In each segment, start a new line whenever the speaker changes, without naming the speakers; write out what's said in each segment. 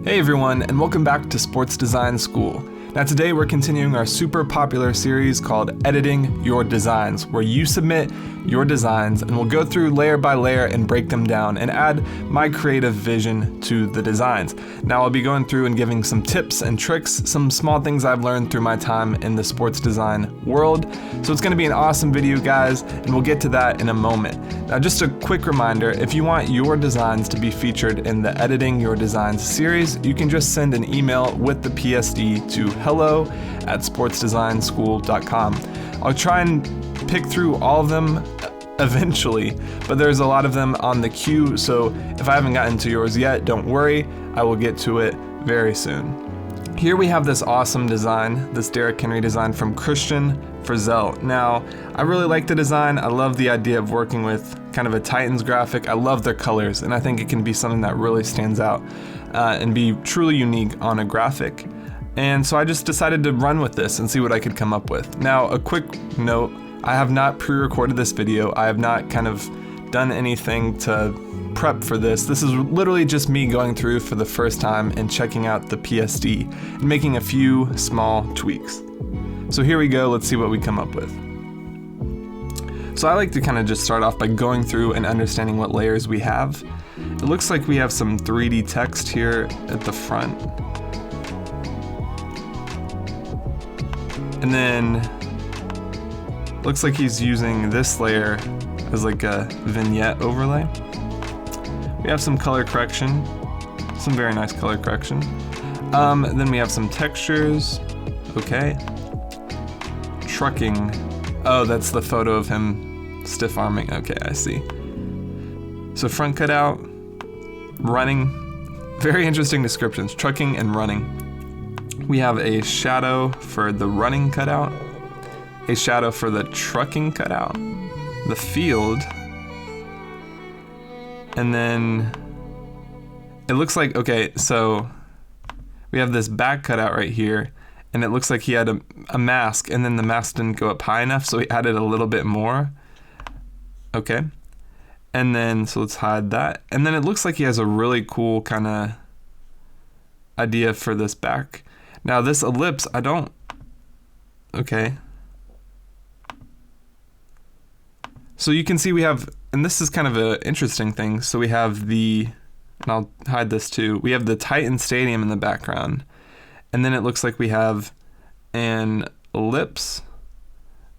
Hey everyone, and welcome back to Sports Design School. Now today we're continuing our super popular series called Editing Your Designs, where you submit your designs and we'll go through layer by layer and break them down and add my creative vision to the designs. Now I'll be going through and giving some tips and tricks, some small things I've learned through my time in the sports design world. So it's going to be an awesome video, guys, and we'll get to that in a moment. Now just a quick reminder, if you want your designs to be featured in the Editing Your Designs series, you can just send an email with the PSD to hello@sportsdesignschool.com. I'll try and pick through all of them eventually, but there's a lot of them on the queue, so if I haven't gotten to yours yet, don't worry, I will get to it very soon. Here we have this awesome design, this Derrick Henry design from Christian Frizzell. Now, I really like the design. I love the idea of working with kind of a Titans graphic. I love their colors, and I think it can be something that really stands out and be truly unique on a graphic. And so I just decided to run with this and see what I could come up with. Now, a quick note, I have not pre-recorded this video. I have not kind of done anything to prep for this. This is literally just me going through for the first time and checking out the PSD and making a few small tweaks. So here we go, let's see what we come up with. So I like to kind of just start off by going through and understanding what layers we have. It looks like we have some 3D text here at the front. And then looks like he's using this layer as like a vignette overlay. We have some color correction, some very nice color correction. Then we have some textures, okay. Trucking, oh, that's the photo of him stiff arming, okay, I see. So front cutout, running, very interesting descriptions, trucking and running. We have a shadow for the running cutout, a shadow for the trucking cutout, the field, and then it looks like, okay, so we have this back cutout right here, and it looks like he had a mask, and then the mask didn't go up high enough, so he added a little bit more. Okay. And then, so let's hide that. And then it looks like he has a really cool kind of idea for this back. Now this ellipse, okay. So you can see we have, and this is kind of an interesting thing. So we have and I'll hide this too. We have the Titan Stadium in the background. And then it looks like we have an ellipse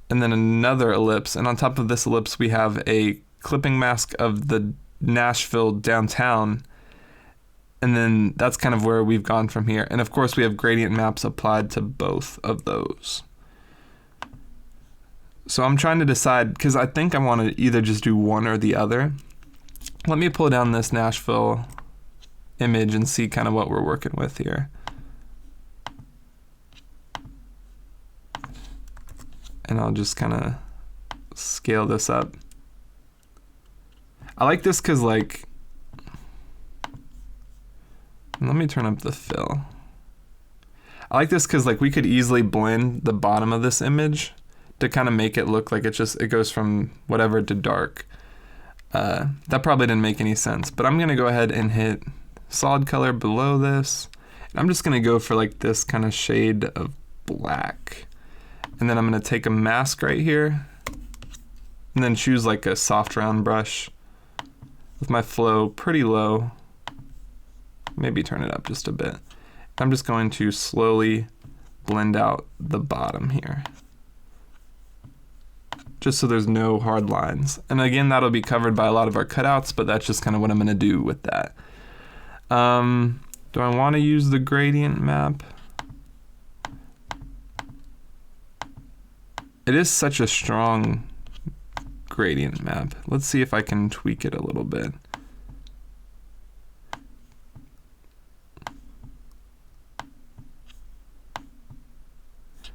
and then another ellipse. And on top of this ellipse, we have a clipping mask of the Nashville downtown. And then that's kind of where we've gone from here. And of course we have gradient maps applied to both of those. So I'm trying to decide, because I think I want to either just do one or the other. Let me pull down this Nashville image and see kind of what we're working with here. And I'll just kind of scale this up. I like this because, like, let me turn up the fill. I like this because, like, we could easily blend the bottom of this image to kind of make it look like it goes from whatever to dark. That probably didn't make any sense, but I'm gonna go ahead and hit solid color below this. And I'm just gonna go for like this kind of shade of black. And then I'm gonna take a mask right here and then choose like a soft round brush with my flow pretty low. Maybe turn it up just a bit. I'm just going to slowly blend out the bottom here, just so there's no hard lines. And again, that'll be covered by a lot of our cutouts, but that's just kind of what I'm gonna do with that. Do I wanna use the gradient map? It is such a strong gradient map. Let's see if I can tweak it a little bit.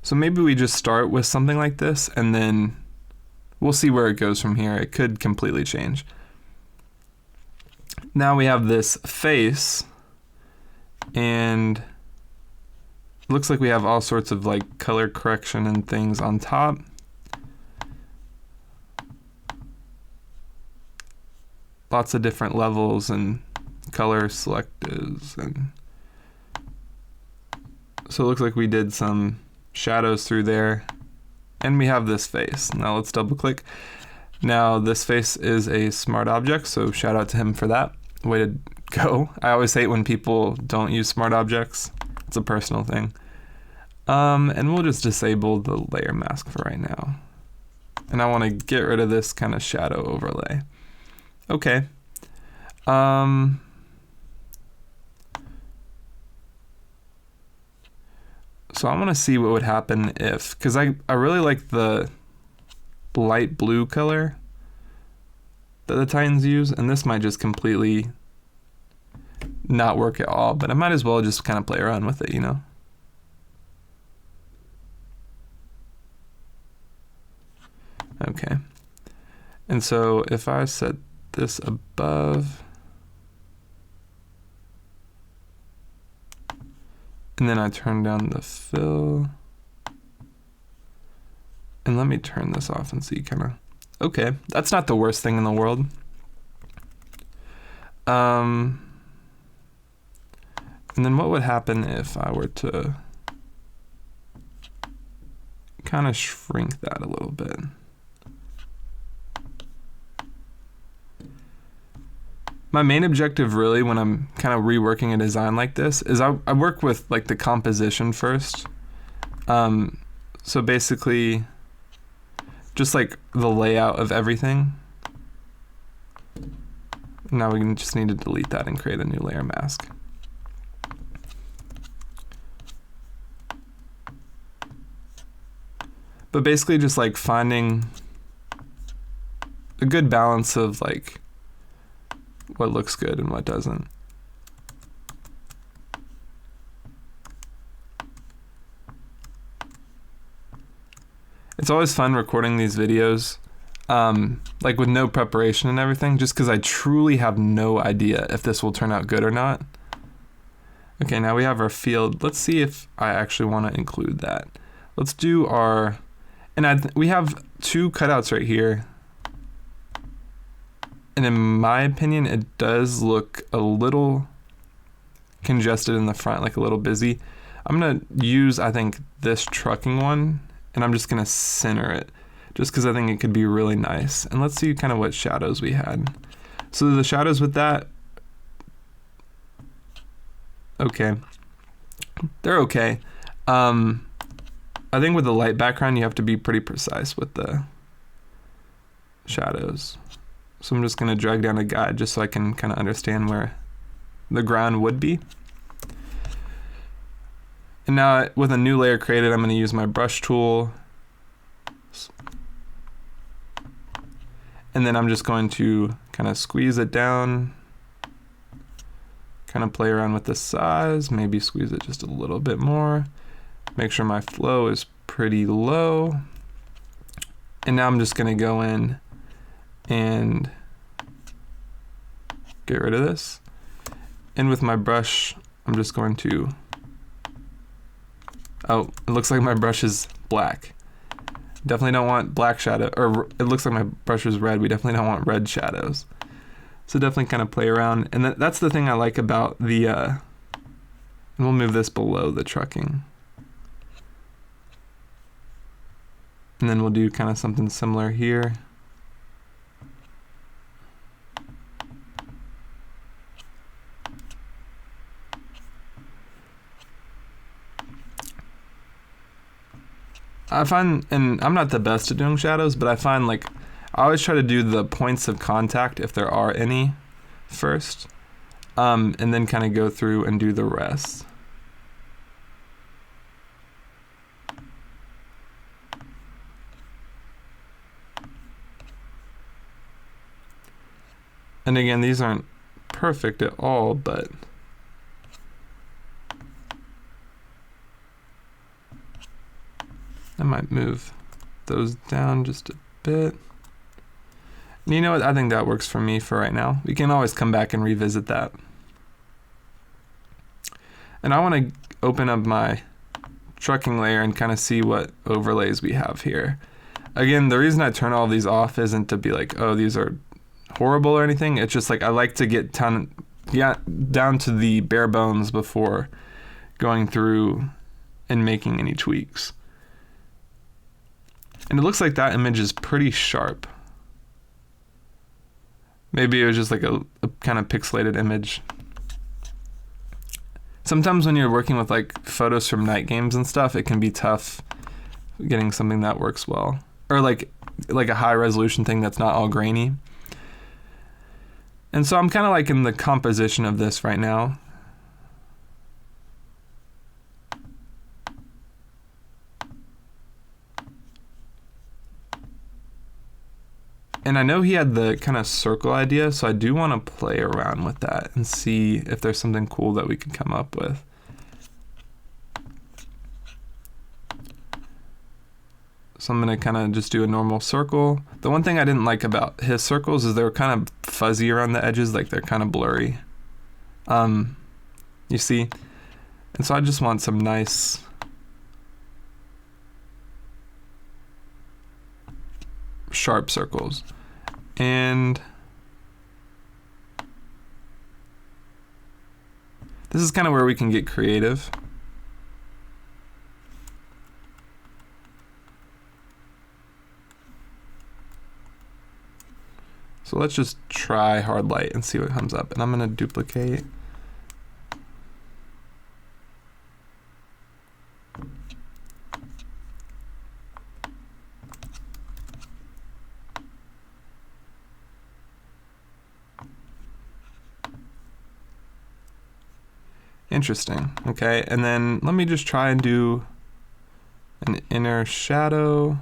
So maybe we just start with something like this and then we'll see where it goes from here. It could completely change. Now we have this face, and it looks like we have all sorts of like color correction and things on top. Lots of different levels and color selectives and So it looks like we did some shadows through there. And we have this face. Now let's double click. Now this face is a smart object, so shout out to him for that. Way to go. I always hate when people don't use smart objects. It's a personal thing. And we'll just disable the layer mask for right now. And I want to get rid of this kind of shadow overlay. Okay. So I want to see what would happen if, because I really like the light blue color that the Titans use, and this might just completely not work at all, but I might as well just kind of play around with it, you know? Okay. And so if I set this above, and then I turn down the fill, and let me turn this off and see kind of, okay, that's not the worst thing in the world. And then what would happen if I were to kind of shrink that a little bit? My main objective really when I'm kind of reworking a design like this is I work with like the composition first. So basically just like the layout of everything. Now we just need to delete that and create a new layer mask. But basically just like finding a good balance of like what looks good and what doesn't. It's always fun recording these videos, like with no preparation and everything, just because I truly have no idea if this will turn out good or not. Okay, now we have our field. Let's see if I actually want to include that. Let's do our, and we have two cutouts right here. And in my opinion, it does look a little congested in the front, like a little busy. I'm gonna use, I think, this trucking one, and I'm just gonna center it, just because I think it could be really nice. And let's see kind of what shadows we had. So the shadows with that, okay, they're okay. I think with the light background, you have to be pretty precise with the shadows. So I'm just going to drag down a guide just so I can kind of understand where the ground would be. And now with a new layer created, I'm going to use my brush tool. And then I'm just going to kind of squeeze it down, kind of play around with the size, maybe squeeze it just a little bit more. Make sure my flow is pretty low. And now I'm just going to go in and get rid of this. And with my brush, I'm just going to, oh, it looks like my brush is black. Definitely don't want black shadow, or it looks like my brush is red. We definitely don't want red shadows. So definitely kind of play around. And that's the thing I like about the, and we'll move this below the trucking. And then we'll do kind of something similar here. I find, and I'm not the best at doing shadows, but I find like, I always try to do the points of contact, if there are any, first, and then kind of go through and do the rest. And again, these aren't perfect at all, but I might move those down just a bit. And you know what? I think that works for me for right now. We can always come back and revisit that. And I want to open up my trucking layer and kind of see what overlays we have here. Again, the reason I turn all these off isn't to be like, oh, these are horrible or anything. It's just like I like to get down to the bare bones before going through and making any tweaks. And it looks like that image is pretty sharp. Maybe it was just like a kind of pixelated image. Sometimes when you're working with like photos from night games and stuff, it can be tough getting something that works well. Or like a high resolution thing that's not all grainy. And so I'm kind of like in the composition of this right now. And I know he had the kind of circle idea, so I do want to play around with that and see if there's something cool that we can come up with. So I'm going to kind of just do a normal circle. The one thing I didn't like about his circles is they were kind of fuzzy around the edges, like they're kind of blurry. You see? And so I just want some nice sharp circles. And this is kind of where we can get creative. So let's just try hard light and see what comes up. And I'm going to duplicate. Interesting. Okay, and then let me just try and do an inner shadow.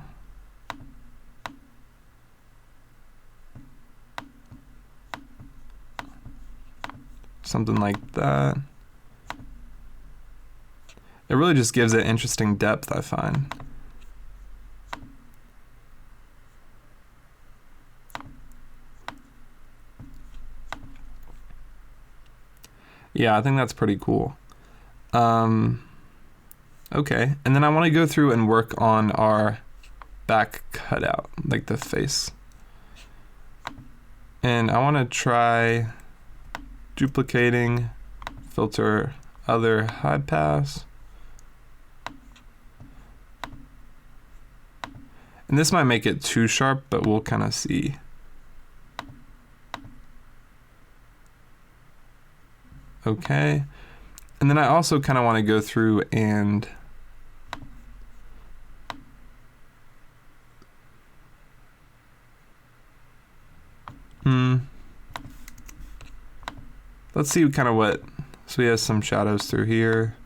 Something like that. It really just gives it interesting depth, I find. Yeah, I think that's pretty cool. Okay, and then I want to go through and work on our back cutout, like the face. And I want to try duplicating, filter other high pass. And this might make it too sharp, but we'll kind of see. Okay, and then I also kind of want to go through and let's see kind of what, so he has some shadows through here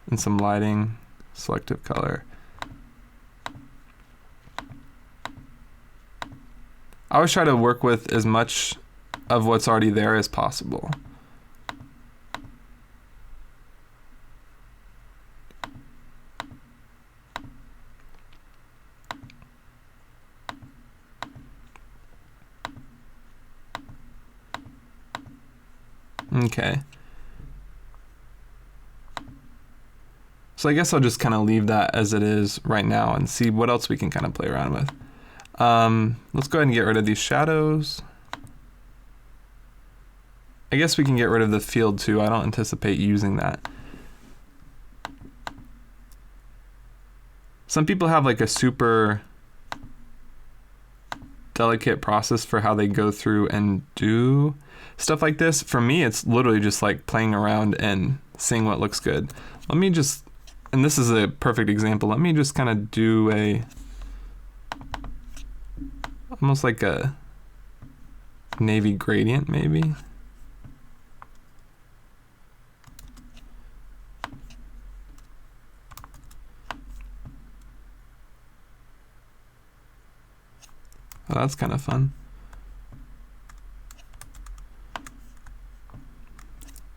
and some lighting, selective color. I always try to work with as much of what's already there as possible. Okay. So I guess I'll just kind of leave that as it is right now and see what else we can kind of play around with. Let's go ahead and get rid of these shadows. I guess we can get rid of the field too. I don't anticipate using that. Some people have like a super delicate process for how they go through and do stuff like this. For me, it's literally just like playing around and seeing what looks good. Let me just, and this is a perfect example, let me just kind of do a, almost like a navy gradient maybe. Oh, that's kind of fun.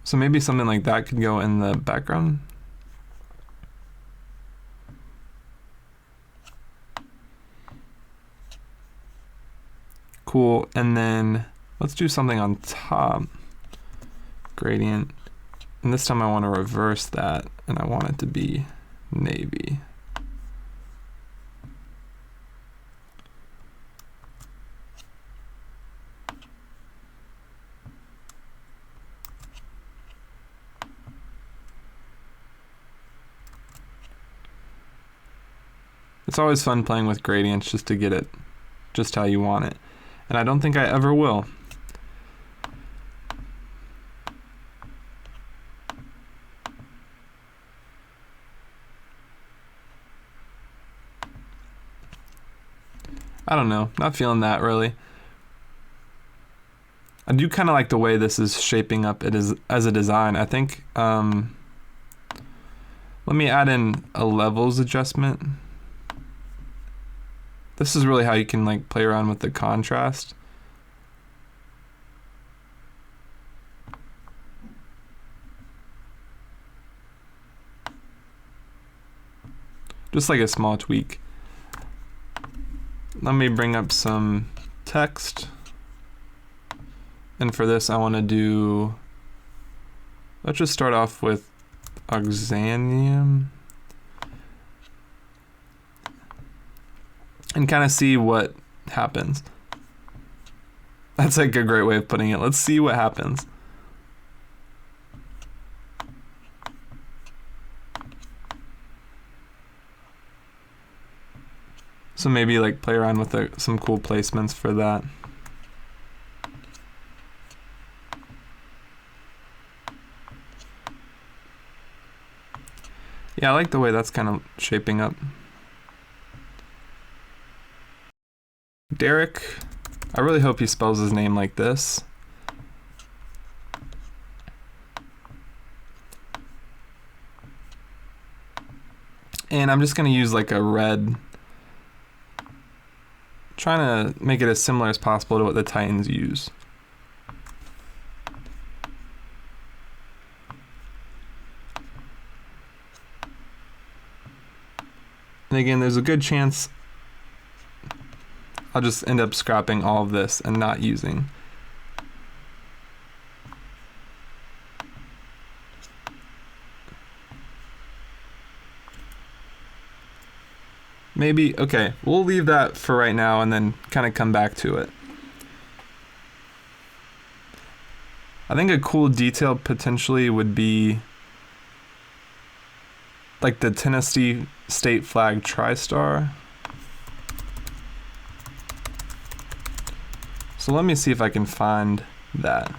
So maybe something like that could go in the background. Cool, and then let's do something on top. Gradient. And this time I want to reverse that, and I want it to be navy. It's always fun playing with gradients just to get it just how you want it. And I don't think I ever will. I don't know, not feeling that really. I do kind of like the way this is shaping up it is as a design. I think, let me add in a levels adjustment. This is really how you can like play around with the contrast. Just like a small tweak. Let me bring up some text. And for this, I want to do, let's just start off with Oxanium. And kind of see what happens. That's like a great way of putting it. Let's see what happens. So maybe like play around with some cool placements for that. Yeah, I like the way that's kind of shaping up. Derek, I really hope he spells his name like this. And I'm just gonna use like a red, trying to make it as similar as possible to what the Titans use. And again, there's a good chance I'll just end up scrapping all of this and not using. Maybe, okay, we'll leave that for right now and then kind of come back to it. I think a cool detail potentially would be like the Tennessee state flag TriStar. So let me see if I can find that.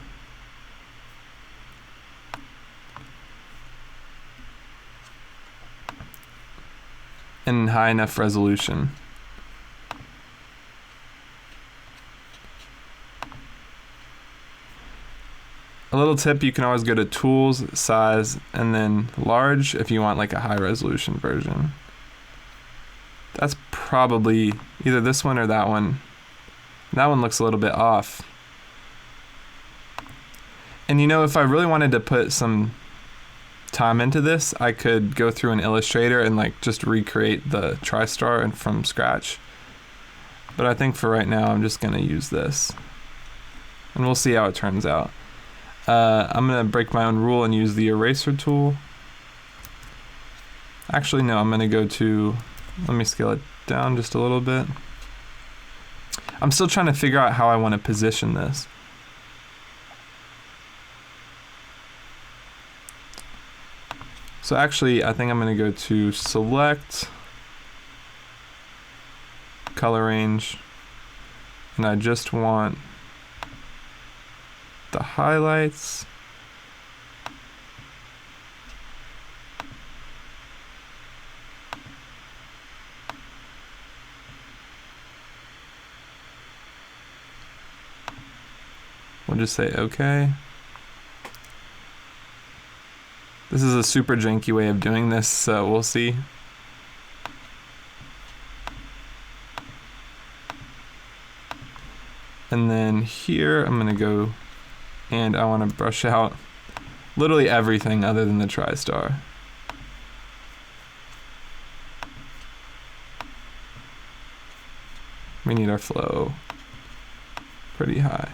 In high enough resolution. A little tip, you can always go to Tools, Size, and then Large if you want like a high resolution version. That's probably either this one or that one. That one looks a little bit off. And you know, if I really wanted to put some time into this, I could go through an Illustrator and like just recreate the TriStar and from scratch. But I think for right now, I'm just gonna use this. And we'll see how it turns out. I'm gonna break my own rule and use the eraser tool. Actually, no, I'm gonna go to, let me scale it down just a little bit. I'm still trying to figure out how I want to position this. So actually, I think I'm going to go to Select, Color Range, and I just want the highlights. We'll just say okay. This is a super janky way of doing this, so we'll see. And then here I'm gonna go and I wanna brush out literally everything other than the TriStar. We need our flow pretty high.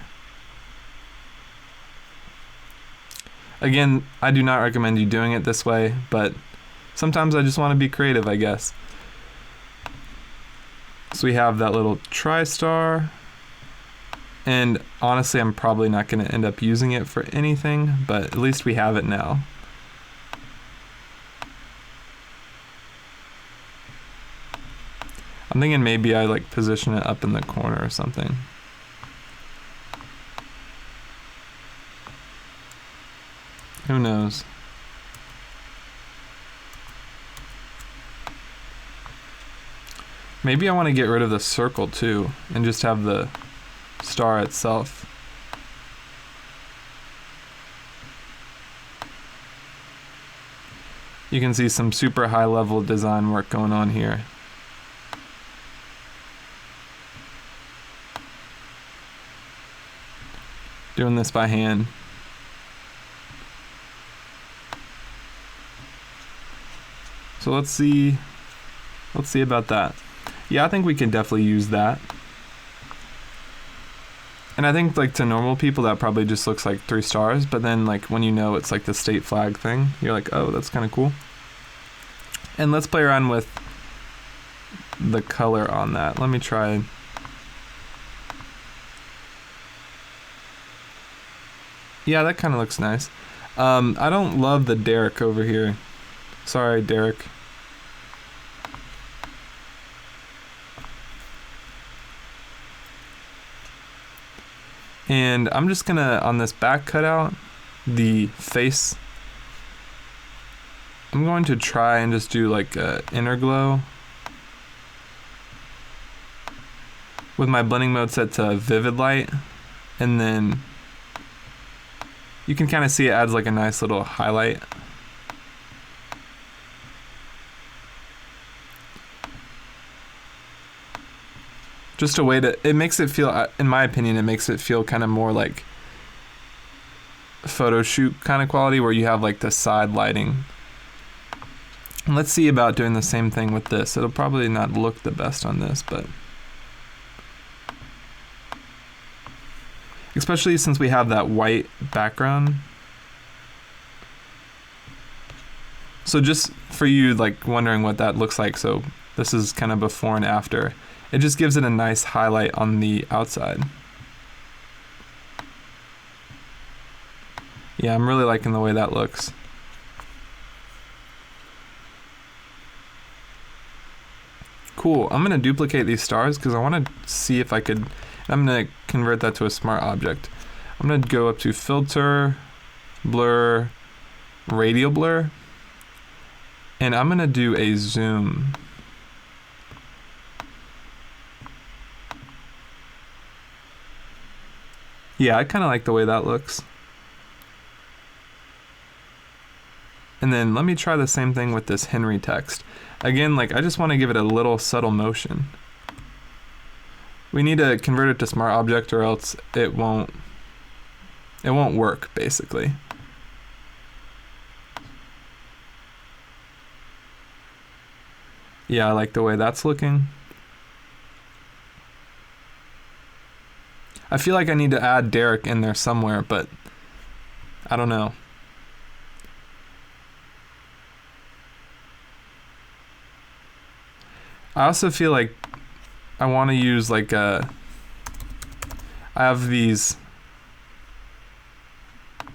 Again, I do not recommend you doing it this way, but sometimes I just want to be creative, I guess. So we have that little TriStar, and honestly, I'm probably not going to end up using it for anything, but at least we have it now. I'm thinking maybe I like position it up in the corner or something. Who knows? Maybe I want to get rid of the circle too and just have the star itself. You can see some super high level design work going on here. Doing this by hand. So let's see about that. Yeah, I think we can definitely use that. And I think like to normal people that probably just looks like 3 stars, but then like when you know it's like the state flag thing, you're like, oh, that's kind of cool. And let's play around with the color on that. Let me try. Yeah, that kind of looks nice. I don't love the Derek over here. Sorry, Derek. And I'm just gonna, on this back cutout, the face, I'm going to try and just do like a inner glow with my blending mode set to vivid light, and then you can kind of see it adds like a nice little highlight. Just a way to, it makes it feel, in my opinion, it makes it feel kind of more like photo shoot kind of quality where you have like the side lighting. And let's see about doing the same thing with this. It'll probably not look the best on this, but especially since we have that white background. So just for you like wondering what that looks like, so this is kind of before and after. It just gives it a nice highlight on the outside. Yeah, I'm really liking the way that looks. Cool, I'm gonna duplicate these stars because I wanna see if I could, I'm gonna convert that to a smart object. I'm gonna go up to filter, blur, radial blur, and I'm gonna do a zoom. Yeah, I kind of like the way that looks. And then let me try the same thing with this Henry text. Again, like I just want to give it a little subtle motion. We need to convert it to smart object or else it won't work basically. Yeah, I like the way that's looking. I feel like I need to add Derek in there somewhere, but I don't know. I also feel like I want to use like I have these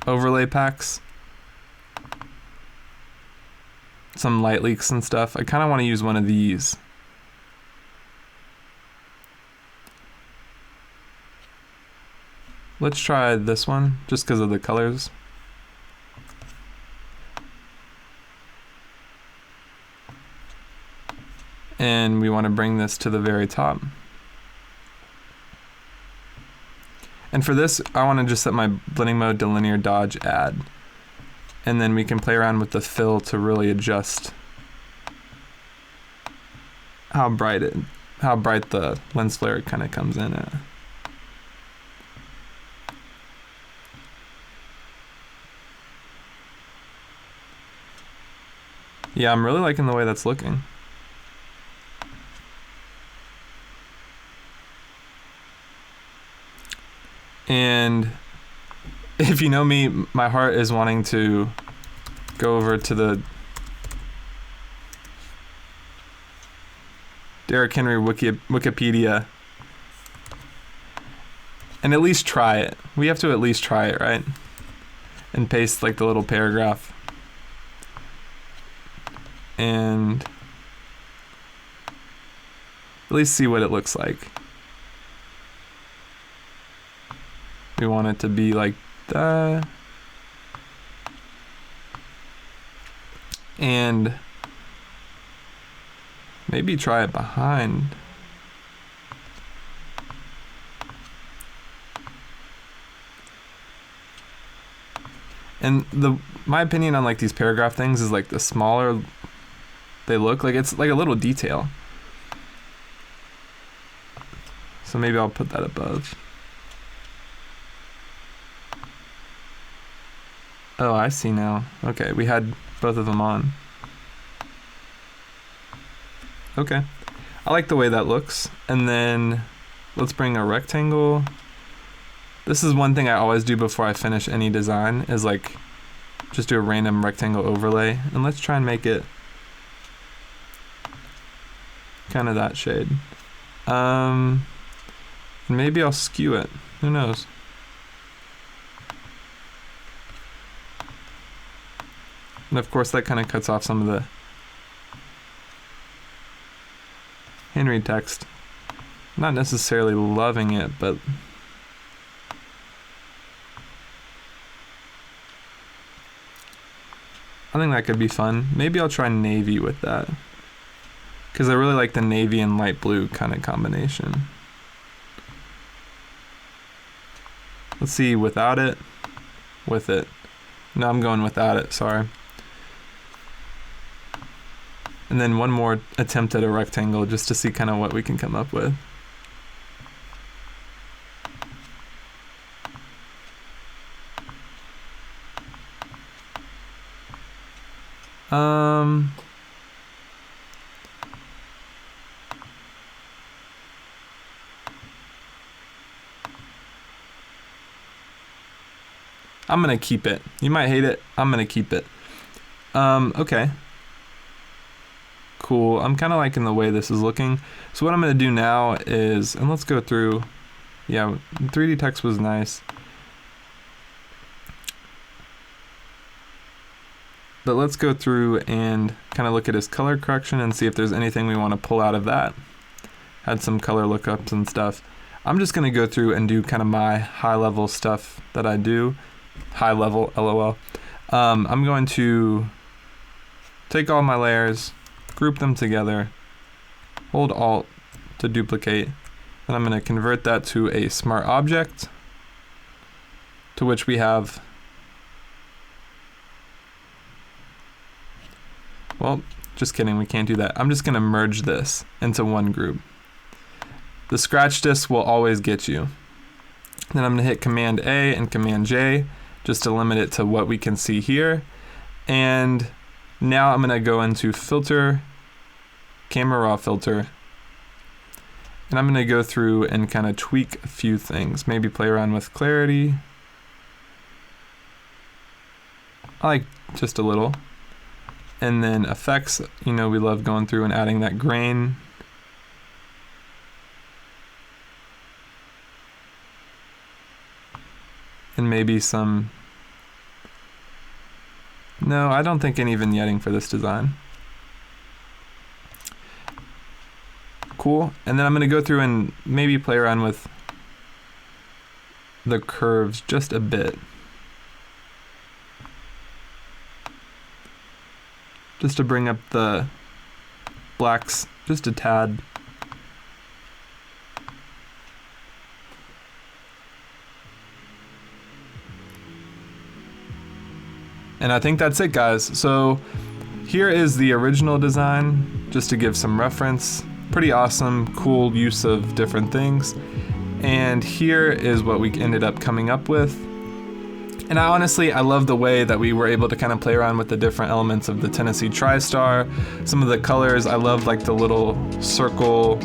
overlay packs, some light leaks and stuff. I kind of want to use one of these. Let's try this one, just because of the colors. And we want to bring this to the very top. And for this, I want to just set my blending mode to linear dodge add. And then we can play around with the fill to really adjust how bright the lens flare kind of comes in at. Yeah, I'm really liking the way that's looking. And if you know me, my heart is wanting to go over to the Derek Henry Wikipedia and at least try it. We have to at least try it, right? And paste like the little paragraph. And at least see what it looks like. We want it to be like that. And maybe try it behind. And my opinion on like these paragraph things is like the smaller they look, like it's like a little detail. So maybe I'll put that above. Oh, I see now. Okay, we had both of them on. Okay, I like the way that looks. And then let's bring a rectangle. This is one thing I always do before I finish any design, is like just do a random rectangle overlay. And let's try and make it kind of that shade. Maybe I'll skew it, who knows? And of course that kind of cuts off some of the Henry text. Not necessarily loving it, but I think that could be fun. Maybe I'll try navy with that, because I really like the navy and light blue kind of combination. Let's see, without it, with it. No, I'm going without it, sorry. And then one more attempt at a rectangle just to see kind of what we can come up with. I'm gonna keep it. You might hate it. I'm gonna keep it. Okay. Cool. I'm kind of liking the way this is looking. So what I'm gonna do now is, and let's go through. Yeah, 3D text was nice. But let's go through and kind of look at his color correction and see if there's anything we want to pull out of that. Had some color lookups and stuff. I'm just gonna go through and do kind of my high level stuff that I do. High level, LOL. I'm going to take all my layers, group them together, hold Alt to duplicate, and I'm going to convert that to a smart object, to which we have, well, just kidding, we can't do that. I'm just going to merge this into one group. The scratch disk will always get you. Then I'm going to hit Command A and Command J just to limit it to what we can see here. And now I'm going to go into Filter, Camera Raw Filter, and I'm going to go through and kind of tweak a few things. Maybe play around with clarity. I like just a little. And then effects, you know, we love going through and adding that grain. And maybe some, no, I don't think any vignetting for this design. Cool, and then I'm gonna go through and maybe play around with the curves just a bit. Just to bring up the blacks just a tad. And I think that's it, guys. So here is the original design, just to give some reference. Pretty awesome, cool use of different things. And here is what we ended up coming up with. And I love the way that we were able to kind of play around with the different elements of the Tennessee TriStar. Some of the colors, I love like the little circle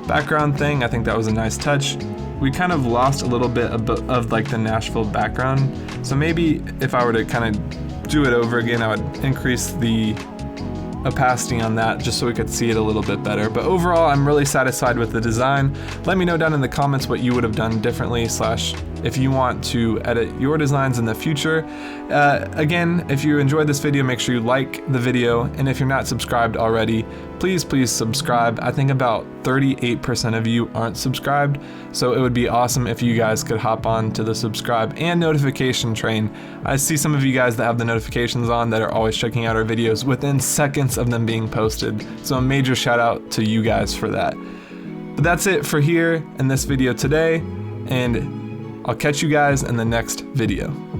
background thing. I think that was a nice touch. We kind of lost a little bit of like the Nashville background. So maybe if I were to kind of do it over again, I would increase the opacity on that just so we could see it a little bit better. But overall, I'm really satisfied with the design. Let me know down in the comments what you would have done differently / if you want to edit your designs in the future. Again, if you enjoyed this video, make sure you like the video, and if you're not subscribed already, please subscribe. I think about 38% of you aren't subscribed, so it would be awesome if you guys could hop on to the subscribe and notification train. I see some of you guys that have the notifications on that are always checking out our videos within seconds of them being posted, so a major shout out to you guys for that. But that's it for here in this video today, and I'll catch you guys in the next video.